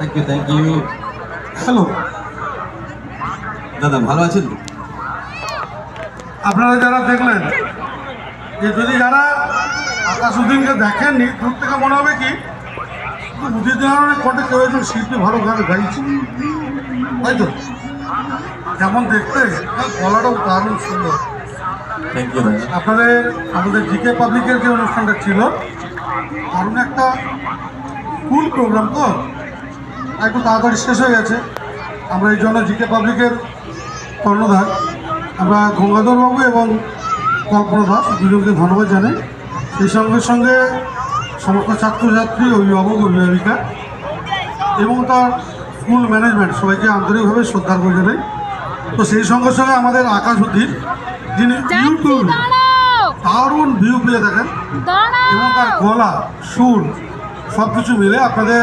Thank you. Hello দাদা, ভালো আছেন তো? আপনারা যারা দেখলেন, যে যদি যারা আকাশুদ্দিনকে দেখেননি, দূর থেকে মনে হবে কি উদিত নারায়ণের কণ্ঠে কেউ একজন শিল্পী ভালো গান গাইছে, তাই তো? যেমন দেখতে গলাটাও দারুণ সুন্দর। থ্যাংক ইউ দাদা। আমাদের জিকে পাবলিকের যে অনুষ্ঠানটা ছিল, দারুণ একটা ফুল প্রোগ্রাম, তো একটু তাড়াতাড়ি শেষ হয়ে গেছে। আমরা এই জন্য জিকে পাবলিকের কর্ণধার আমরা গঙ্গাধরবাবু এবং কল্পনা দাস দুজনকে ধন্যবাদ জানাই। সেই সঙ্গে সঙ্গে সমস্ত ছাত্রছাত্রী, অভিভাবক, অভিভাবিকা এবং তার স্কুল ম্যানেজমেন্ট সবাইকে আন্তরিকভাবে শ্রদ্ধা করে জানাই। তো সেই সঙ্গে সঙ্গে আমাদের আকাশুদ্দিন, যিনি ইউটিউবে দারুণ ভিউ পেয়ে থাকেন এবং তার গলা, সুর সব কিছু মিলে আপনাদের